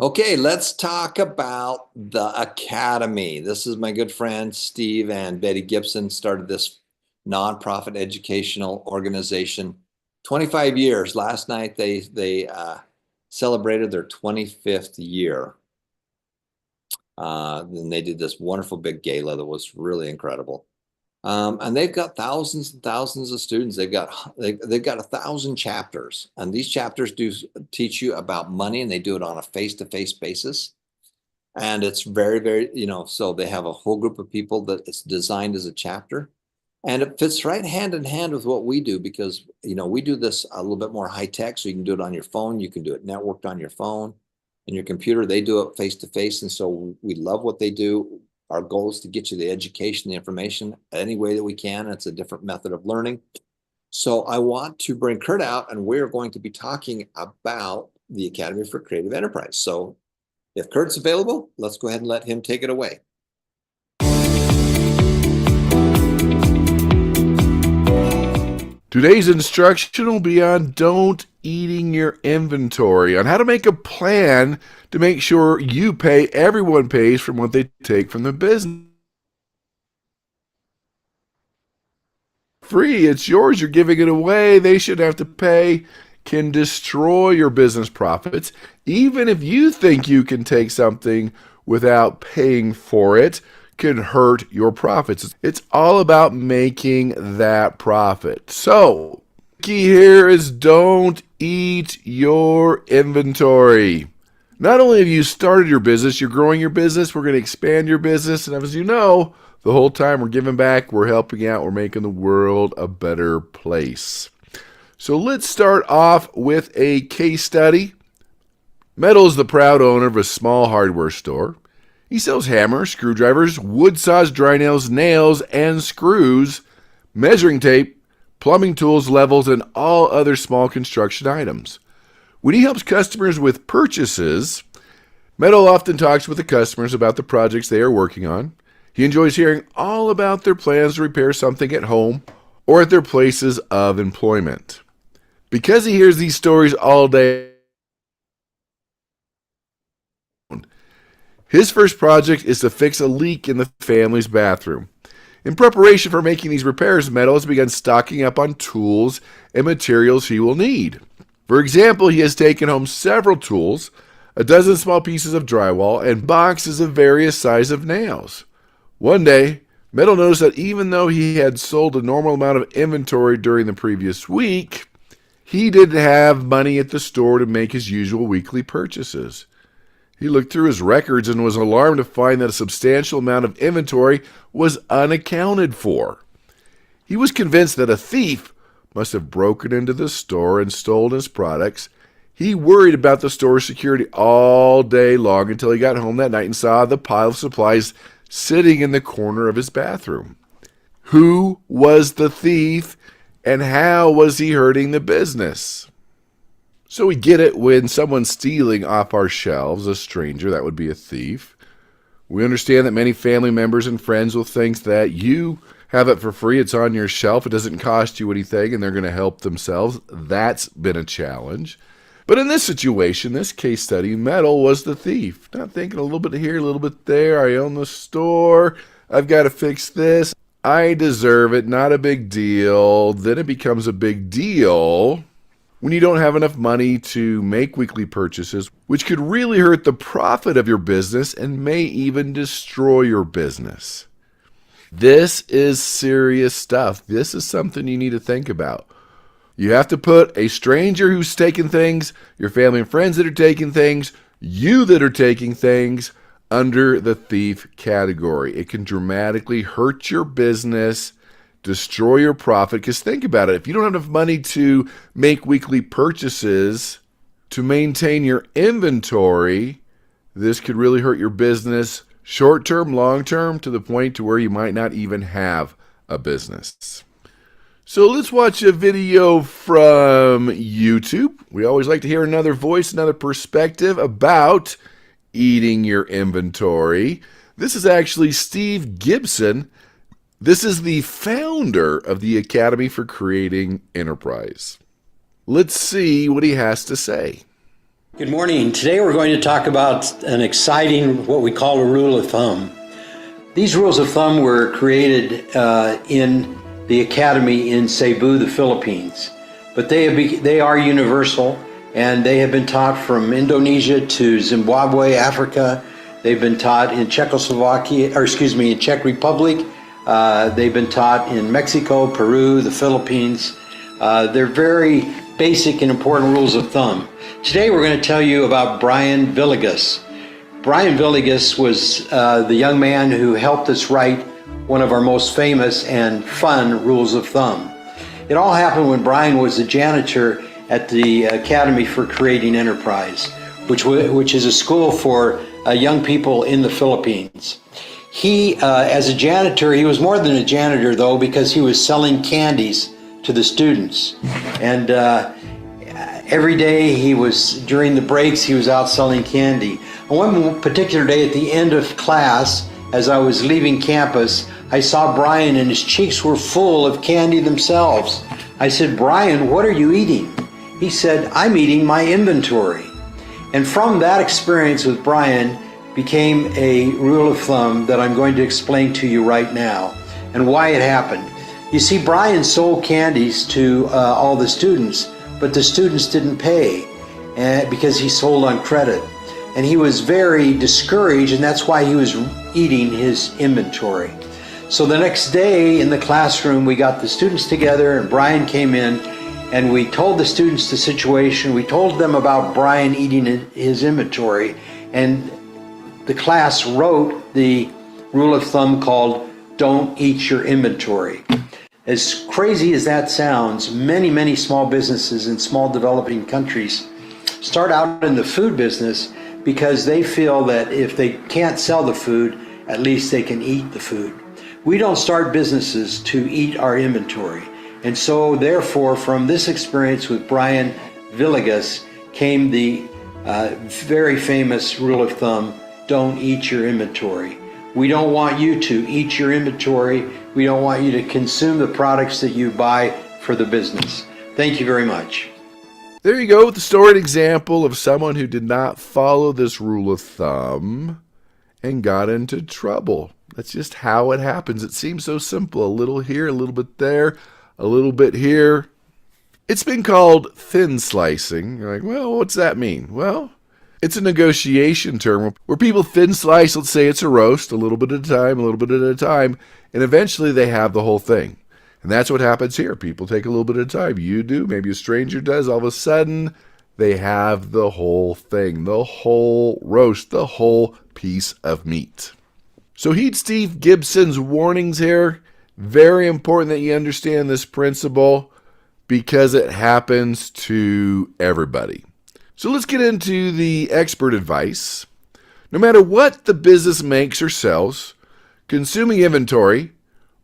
Okay, let's talk about the Academy. This is my good friend Steve and Betty Gibson started this nonprofit educational organization. 25 years. Last night they celebrated their 25th year. And they did this wonderful big gala that was really incredible. And they've got thousands and thousands of students. They've got 1,000 chapters, and these chapters do teach you about money, and they do it on a face-to-face basis. And it's very, very, so they have a whole group of people that it's designed as a chapter. And it fits right hand in hand with what we do because, we do this a little bit more high tech. So you can do it on your phone. You can do it networked on your phone and your computer. They do it face to face. And so we love what they do. Our goal is to get you the education, the information any way that we can. It's a different method of learning. So I want to bring Kurt out, and we're going to be talking about the Academy for Creative Enterprise. So if Kurt's available, let's go ahead and let him take it away. Today's instruction will be on don't eating your inventory, on how to make a plan to make sure you pay, everyone pays from what they take from the business. Free, it's yours, you're giving it away, they should have to pay, can destroy your business profits. Even if you think you can take something without paying for it, can hurt your profits. It's all about making that profit. So, the key here is don't eat your inventory. Not only have you started your business, you're growing your business, we're going to expand your business, and as you know, the whole time we're giving back, we're helping out, we're making the world a better place. So let's start off with a case study. Metal is the proud owner of a small hardware store. He sells hammers, screwdrivers, wood saws, dry nails, nails, and screws, measuring tape, plumbing tools, levels, and all other small construction items. When he helps customers with purchases, Metal often talks with the customers about the projects they are working on. He enjoys hearing all about their plans to repair something at home or at their places of employment. Because he hears these stories all day, his first project is to fix a leak in the family's bathroom. In preparation for making these repairs, Metal has begun stocking up on tools and materials he will need. For example, he has taken home several tools, a dozen small pieces of drywall, and boxes of various sizes of nails. One day, Metal noticed that even though he had sold a normal amount of inventory during the previous week, he didn't have money at the store to make his usual weekly purchases. He looked through his records and was alarmed to find that a substantial amount of inventory was unaccounted for. He was convinced that a thief must have broken into the store and stolen his products. He worried about the store's security all day long until he got home that night and saw the pile of supplies sitting in the corner of his bathroom. Who was the thief, and how was he hurting the business? So we get it when someone's stealing off our shelves, a stranger, that would be a thief. We understand that many family members and friends will think that you have it for free, it's on your shelf, it doesn't cost you anything, and they're going to help themselves. That's been a challenge. But in this situation, this case study, Metal was the thief. Not thinking a little bit here, a little bit there, I own the store, I've got to fix this, I deserve it, not a big deal. Then it becomes a big deal when you don't have enough money to make weekly purchases, which could really hurt the profit of your business and may even destroy your business. This is serious stuff. This is something you need to think about. You have to put a stranger who's taking things, your family and friends that are taking things, you that are taking things, under the thief category. It can dramatically hurt your business, destroy your profit. Because think about it, if you don't have enough money to make weekly purchases to maintain your inventory, this could really hurt your business short-term, long-term, to the point to where you might not even have a business. So let's watch a video from YouTube. We always like to hear another voice, another perspective about eating your inventory. This is actually Steve Gibson. This is the founder of the Academy for Creating Enterprise. Let's see what he has to say. Good morning. Today we're going to talk about an exciting, what we call a rule of thumb. These rules of thumb were created in the academy in Cebu, the Philippines, but they are universal, and they have been taught from Indonesia to Zimbabwe, Africa. They've been taught in in Czech Republic. They've been taught in Mexico, Peru, the Philippines. They're very basic and important rules of thumb. Today we're going to tell you about Brian Villegas. Brian Villegas was the young man who helped us write one of our most famous and fun rules of thumb. It all happened when Brian was a janitor at the Academy for Creating Enterprise, which is a school for young people in the Philippines. He, as a janitor, he was more than a janitor though, because he was selling candies to the students. And every day during the breaks, he was out selling candy. And one particular day at the end of class, as I was leaving campus, I saw Brian and his cheeks were full of candy themselves. I said, "Brian, what are you eating?" He said, "I'm eating my inventory." And from that experience with Brian became a rule of thumb that I'm going to explain to you right now and why it happened. You see, Brian sold candies to all the students, but the students didn't pay because he sold on credit. And he was very discouraged, and that's why he was eating his inventory. So the next day in the classroom, we got the students together, and Brian came in, and we told the students the situation. We told them about Brian eating his inventory, and the class wrote the rule of thumb called "Don't Eat Your Inventory." As crazy as that sounds, many, many small businesses in small developing countries start out in the food business because they feel that if they can't sell the food, at least they can eat the food. We don't start businesses to eat our inventory. And so therefore, from this experience with Brian Villegas came the very famous rule of thumb, don't eat your inventory. We don't want you to eat your inventory. We don't want you to consume the products that you buy for the business. Thank you very much. There you go, the storied example of someone who did not follow this rule of thumb and got into trouble. That's just how it happens. It seems so simple. A little here, a little bit there, a little bit here. It's been called thin slicing. You're like, well, what's that mean? Well, it's a negotiation term where people thin slice, let's say it's a roast, a little bit at a time, a little bit at a time, and eventually they have the whole thing. And that's what happens here. People take a little bit at a time. You do, maybe a stranger does. All of a sudden, they have the whole thing, the whole roast, the whole piece of meat. So heed Steve Gibson's warnings here. Very important that you understand this principle because it happens to everybody. So let's get into the expert advice. No matter what the business makes or sells, consuming inventory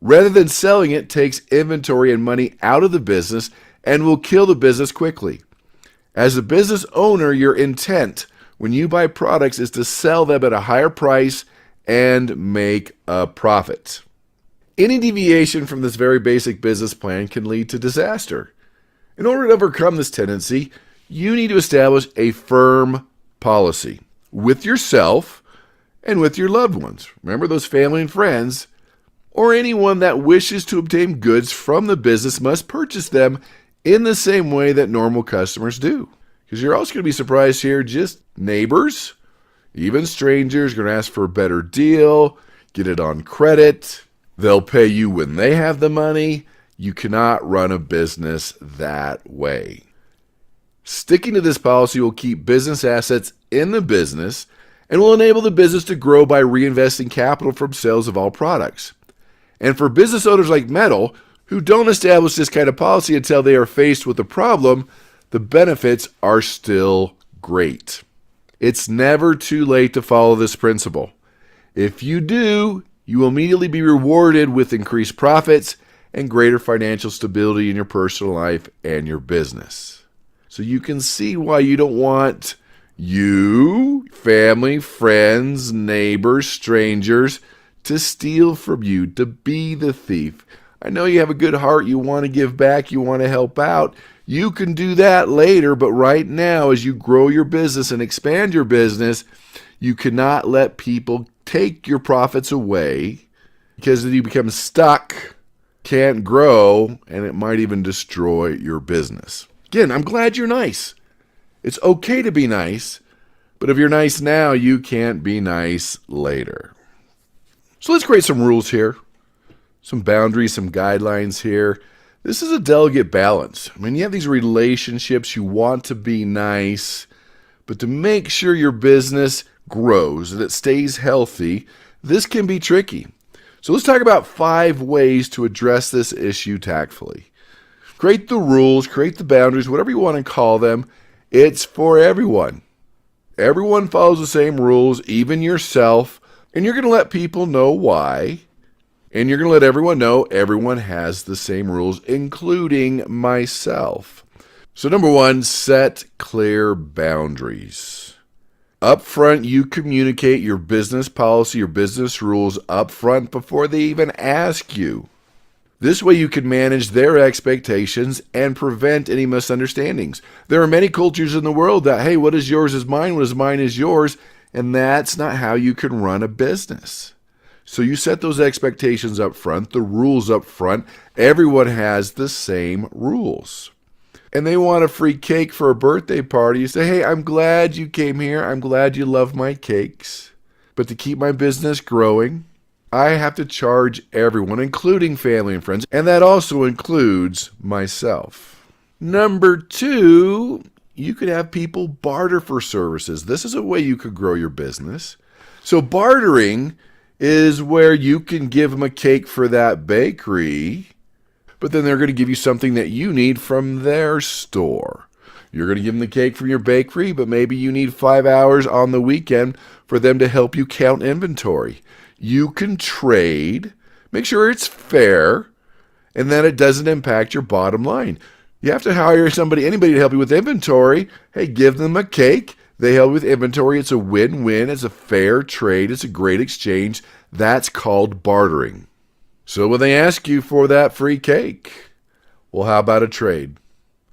rather than selling it takes inventory and money out of the business and will kill the business quickly. As a business owner, your intent when you buy products is to sell them at a higher price and make a profit. Any deviation from this very basic business plan can lead to disaster. In order to overcome this tendency, you need to establish a firm policy with yourself and with your loved ones. Remember those family and friends, or anyone that wishes to obtain goods from the business must purchase them in the same way that normal customers do. Because you're also going to be surprised here, just neighbors, even strangers, are going to ask for a better deal, get it on credit. They'll pay you when they have the money. You cannot run a business that way. Sticking to this policy will keep business assets in the business and will enable the business to grow by reinvesting capital from sales of all products. And for business owners like Metal, who don't establish this kind of policy until they are faced with a problem, the benefits are still great. It's never too late to follow this principle. If you do, you will immediately be rewarded with increased profits and greater financial stability in your personal life and your business. So you can see why you don't want you, family, friends, neighbors, strangers to steal from you, to be the thief. I know you have a good heart. You want to give back. You want to help out. You can do that later, but right now, as you grow your business and expand your business, you cannot let people take your profits away because then you become stuck, can't grow, and it might even destroy your business. Again, I'm glad you're nice. It's okay to be nice, but if you're nice now, you can't be nice later. So let's create some rules here, some boundaries, some guidelines here. This is a delicate balance. I mean, you have these relationships, you want to be nice, but to make sure your business grows and it stays healthy, this can be tricky. So let's talk about 5 ways to address this issue tactfully. Create the rules, create the boundaries, whatever you want to call them. It's for everyone. Everyone follows the same rules, even yourself, and you're going to let people know why. And you're going to let everyone know everyone has the same rules, including myself. So number 1, set clear boundaries. Up front, you communicate your business policy, your business rules up front before they even ask you. This way you can manage their expectations and prevent any misunderstandings. There are many cultures in the world that, hey, what is yours is mine, what is mine is yours, and that's not how you can run a business. So you set those expectations up front, the rules up front. Everyone has the same rules. And they want a free cake for a birthday party. You say, hey, I'm glad you came here. I'm glad you love my cakes. But to keep my business growing, I have to charge everyone, including family and friends. And that also includes myself. Number 2, you could have people barter for services. This is a way you could grow your business. So bartering is where you can give them a cake for that bakery, but then they're going to give you something that you need from their store. You're going to give them the cake from your bakery, but maybe you need 5 hours on the weekend for them to help you count inventory. You can trade, make sure it's fair, and that it doesn't impact your bottom line. You have to hire anybody to help you with inventory. Hey, give them a cake. They help with inventory. It's a win-win. It's a fair trade. It's a great exchange. That's called bartering. So when they ask you for that free cake, well, how about a trade?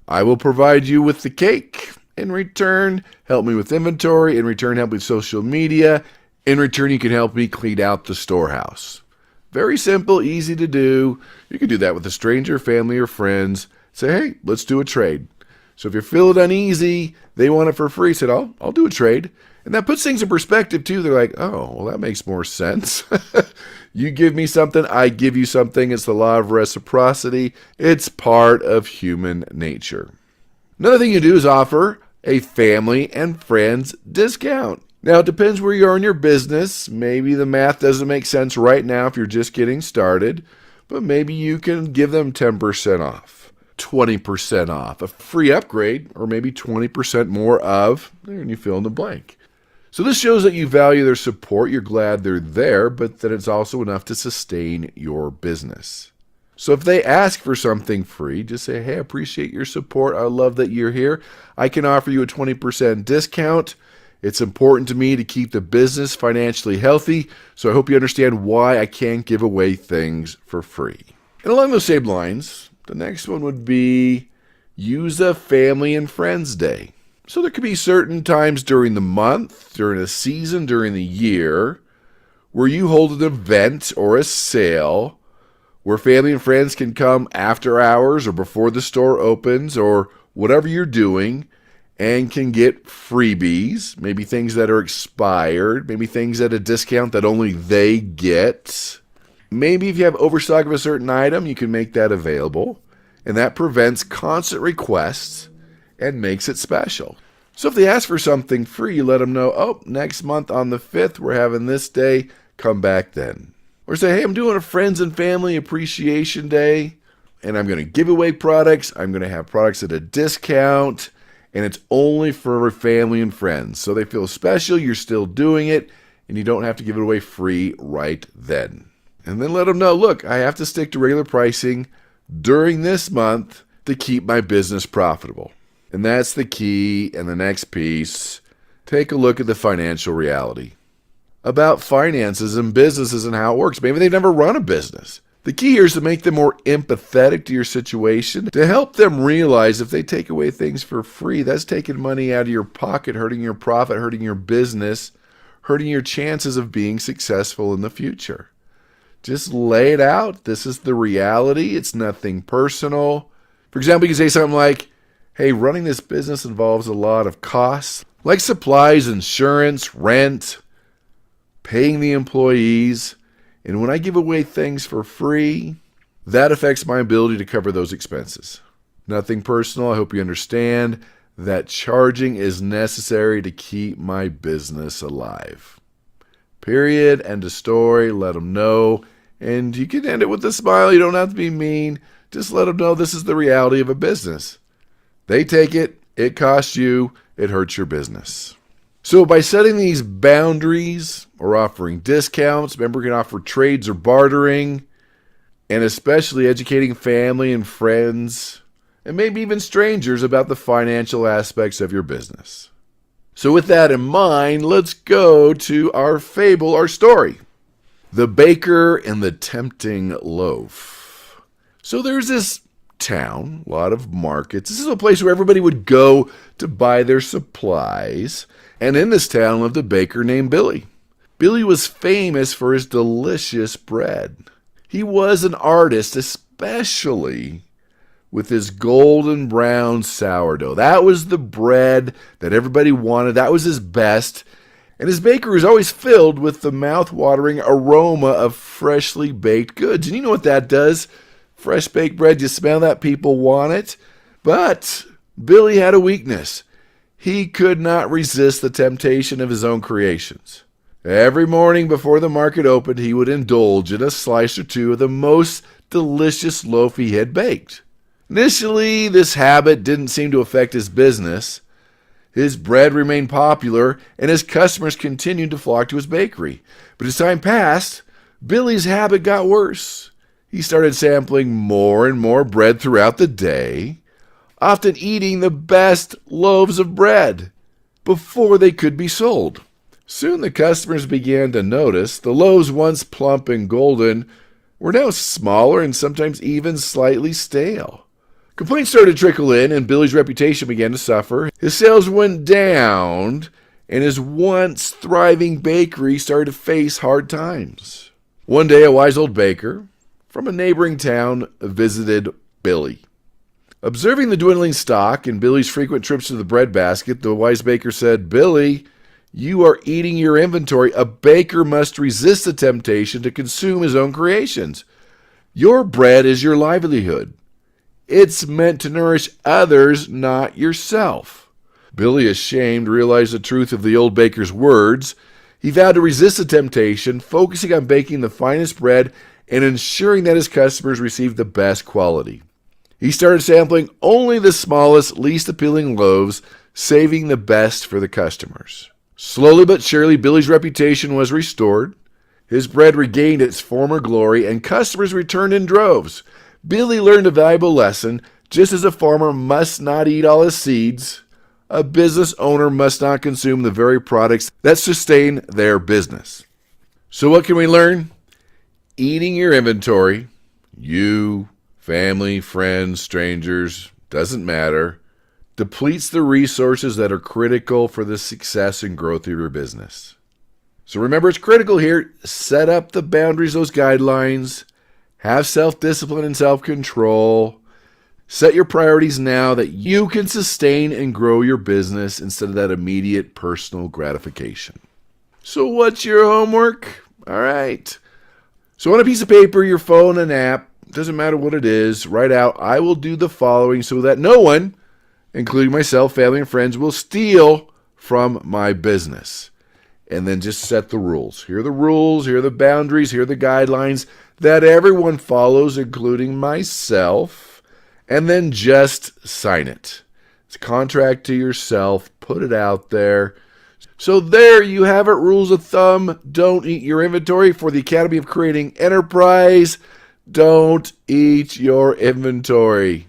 I will provide you with the cake. In return, help me with inventory. In return, help me with social media. In return, you can help me clean out the storehouse. Very simple, easy to do. You can do that with a stranger, family, or friends. Say, hey, let's do a trade. So if you're feeling uneasy, they want it for free. Said, I'll do a trade. And that puts things in perspective too. They're like, oh, well, that makes more sense. You give me something, I give you something. It's the law of reciprocity. It's part of human nature. Another thing you do is offer a family and friends discount. Now, it depends where you are in your business. Maybe the math doesn't make sense right now if you're just getting started, but maybe you can give them 10% off, 20% off, a free upgrade, or maybe 20% more of, and you fill in the blank. So this shows that you value their support, you're glad they're there, but that it's also enough to sustain your business. So if they ask for something free, just say, hey, I appreciate your support. I love that you're here. I can offer you a 20% discount. It's important to me to keep the business financially healthy, so I hope you understand why I can't give away things for free. And along those same lines, the next one would be use a family and friends day. So there could be certain times during the month, during a season, during the year, where you hold an event or a sale where family and friends can come after hours or before the store opens or whatever you're doing and can get freebies, maybe things that are expired, maybe things at a discount that only they get. Maybe if you have overstock of a certain item, you can make that available, and that prevents constant requests and makes it special. So if they ask for something free, you let them know, oh, next month on the 5th, we're having this day, come back then. Or say, hey, I'm doing a friends and family appreciation day, and I'm going to give away products. I'm going to have products at a discount, and it's only for family and friends. So they feel special, you're still doing it, and you don't have to give it away free right then. And then let them know, look, I have to stick to regular pricing during this month to keep my business profitable. And that's the key. And the next piece, take a look at the financial reality about finances and businesses and how it works. Maybe they've never run a business. The key here is to make them more empathetic to your situation, to help them realize if they take away things for free, that's taking money out of your pocket, hurting your profit, hurting your business, hurting your chances of being successful in the future. Just lay it out. This is the reality. It's nothing personal. For example, you can say something like, hey, running this business involves a lot of costs, like supplies, insurance, rent, paying the employees. And when I give away things for free, that affects my ability to cover those expenses. Nothing personal. I hope you understand that charging is necessary to keep my business alive. Period. End of story. Let them know. And you can end it with a smile. You don't have to be mean. Just let them know this is the reality of a business. They take it. It costs you. It hurts your business. So by setting these boundaries or offering discounts, remember, you can offer trades or bartering, and especially educating family and friends, and maybe even strangers about the financial aspects of your business. So with that in mind, let's go to our fable, our story. The Baker and the Tempting Loaf. So there's this town, a lot of markets. This is a place where everybody would go to buy their supplies. And in this town lived a baker named Billy. Billy was famous for his delicious bread. He was an artist, especially with his golden brown sourdough. That was the bread that everybody wanted. That was his best. And his bakery was always filled with the mouth-watering aroma of freshly baked goods. And you know what that does? Fresh baked bread, you smell that, people want it. But Billy had a weakness. He could not resist the temptation of his own creations. Every morning before the market opened, he would indulge in a slice or two of the most delicious loaf he had baked. Initially, this habit didn't seem to affect his business. His bread remained popular, and his customers continued to flock to his bakery. But as time passed, Billy's habit got worse. He started sampling more and more bread throughout the day, often eating the best loaves of bread before they could be sold. Soon the customers began to notice the loaves, once plump and golden, were now smaller and sometimes even slightly stale. Complaints started to trickle in, and Billy's reputation began to suffer. His sales went down, and his once thriving bakery started to face hard times. One day, a wise old baker from a neighboring town visited Billy. Observing the dwindling stock and Billy's frequent trips to the breadbasket, the wise baker said, "Billy, you are eating your inventory. A baker must resist the temptation to consume his own creations. Your bread is your livelihood. It's meant to nourish others, not yourself." Billy, ashamed, realized the truth of the old baker's words. He vowed to resist the temptation, focusing on baking the finest bread and ensuring that his customers received the best quality. He started sampling only the smallest, least appealing loaves, saving the best for the customers. Slowly but surely, Billy's reputation was restored. His bread regained its former glory, and customers returned in droves. Billy learned a valuable lesson. Just as a farmer must not eat all his seeds, a business owner must not consume the very products that sustain their business. So what can we learn? Eating your inventory, you, family, friends, strangers, doesn't matter, depletes the resources that are critical for the success and growth of your business. So remember, it's critical here. Set up the boundaries, those guidelines. Have self-discipline and self-control. Set your priorities now that you can sustain and grow your business instead of that immediate personal gratification. So what's your homework? All right. So on a piece of paper, your phone, an app, doesn't matter what it is, write out, "I will do the following so that no one, including myself, family, and friends, will steal from my business." And then just set the rules. Here are the rules, here are the boundaries, here are the guidelines that everyone follows, including myself, and then just sign it. It's a contract to yourself. Put it out there. So there you have it. Rules of thumb. Don't eat your inventory. For the Academy of Creating Enterprise, don't eat your inventory.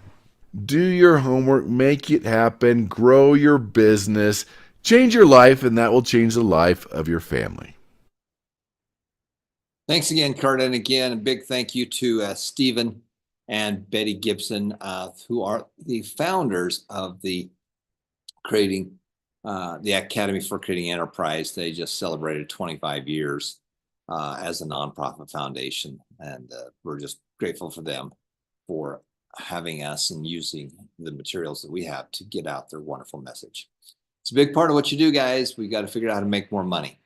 Do your homework. Make it happen. Grow your business. Change your life, and that will change the life of your family. Thanks again, Kurt. And again, a big thank you to Stephen and Betty Gibson, who are the founders of the Academy for Creating Enterprise. They just celebrated 25 years as a nonprofit foundation, and we're just grateful for them for having us and using the materials that we have to get out their wonderful message. It's a big part of what you do, guys. We got to figure out how to make more money.